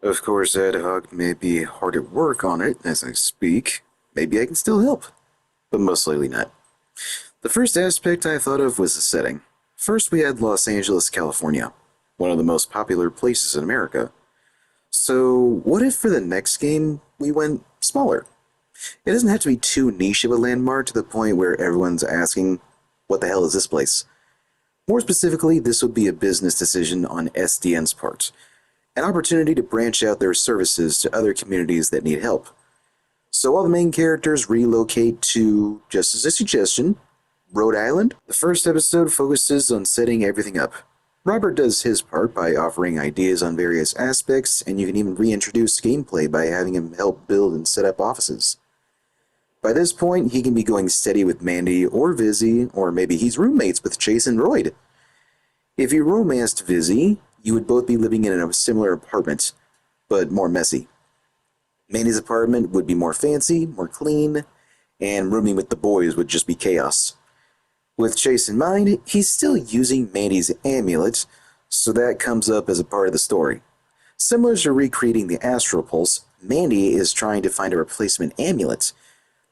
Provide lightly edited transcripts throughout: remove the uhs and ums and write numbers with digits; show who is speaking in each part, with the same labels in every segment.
Speaker 1: Of course, Ad Hoc may be hard at work on it as I speak. Maybe I can still help, but most likely not. The first aspect I thought of was the setting. First, we had Los Angeles, California, one of the most popular places in America. So, what if for the next game we went smaller? It doesn't have to be too niche of a landmark to the point where everyone's asking, what the hell is this place? More specifically, this would be a business decision on SDN's part, an opportunity to branch out their services to other communities that need help. So all the main characters relocate to, just as a suggestion, Rhode Island. The first episode focuses on setting everything up. Robert does his part by offering ideas on various aspects, and you can even reintroduce gameplay by having him help build and set up offices. By this point, he can be going steady with Mandy or Vizzy, or maybe he's roommates with Chase and Royd. If you romanced Vizzy, you would both be living in a similar apartment, but more messy. Mandy's apartment would be more fancy, more clean, and rooming with the boys would just be chaos. With Chase in mind, he's still using Mandy's amulet, so that comes up as a part of the story. Similar to recreating the Astral Pulse, Mandy is trying to find a replacement amulet.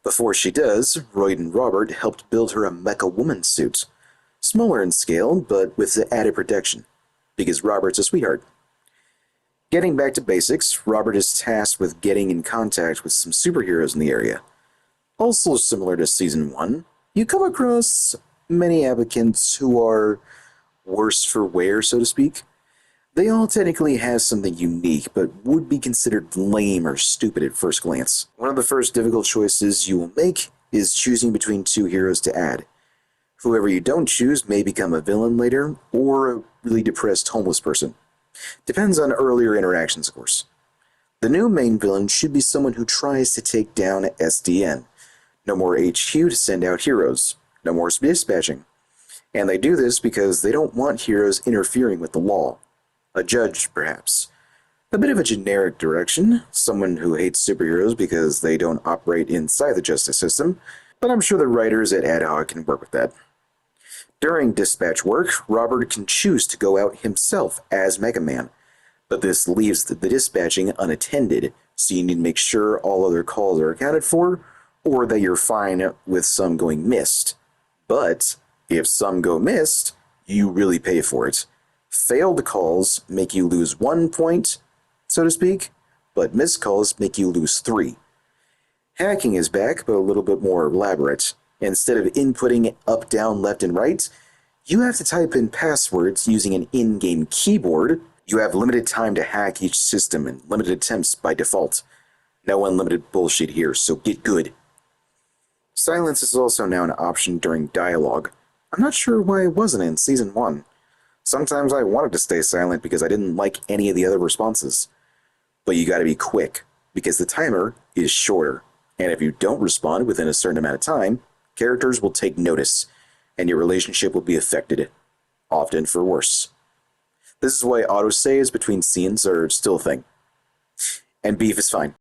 Speaker 1: Before she does, Royd and Robert helped build her a Mecha Woman suit. Smaller in scale, but with the added protection, because Robert's a sweetheart. Getting back to basics, Robert is tasked with getting in contact with some superheroes in the area. Also similar to Season 1, you come across many applicants who are worse for wear, so to speak. They all technically have something unique, but would be considered lame or stupid at first glance. One of the first difficult choices you will make is choosing between two heroes to add. Whoever you don't choose may become a villain later, or a really depressed homeless person. Depends on earlier interactions, of course. The new main villain should be someone who tries to take down SDN. No more HQ to send out heroes. No more dispatching. And they do this because they don't want heroes interfering with the law. A judge, perhaps. A bit of a generic direction, someone who hates superheroes because they don't operate inside the justice system, but I'm sure the writers at Ad Hoc can work with that. During dispatch work, Robert can choose to go out himself as Mega Man, but this leaves the dispatching unattended, so you need to make sure all other calls are accounted for, or that you're fine with some going missed. But if some go missed, you really pay for it. Failed calls make you lose 1 point, so to speak, but missed calls make you lose 3. Hacking is back, but a little bit more elaborate. Instead of inputting up, down, left, and right, you have to type in passwords using an in-game keyboard. You have limited time to hack each system and limited attempts by default. No unlimited bullshit here, so get good. Silence is also now an option during dialogue. I'm not sure why it wasn't in Season 1. Sometimes I wanted to stay silent because I didn't like any of the other responses. But you gotta be quick, because the timer is shorter, and if you don't respond within a certain amount of time, characters will take notice, and your relationship will be affected, often for worse. This is why autosaves between scenes are still a thing. And beef is fine.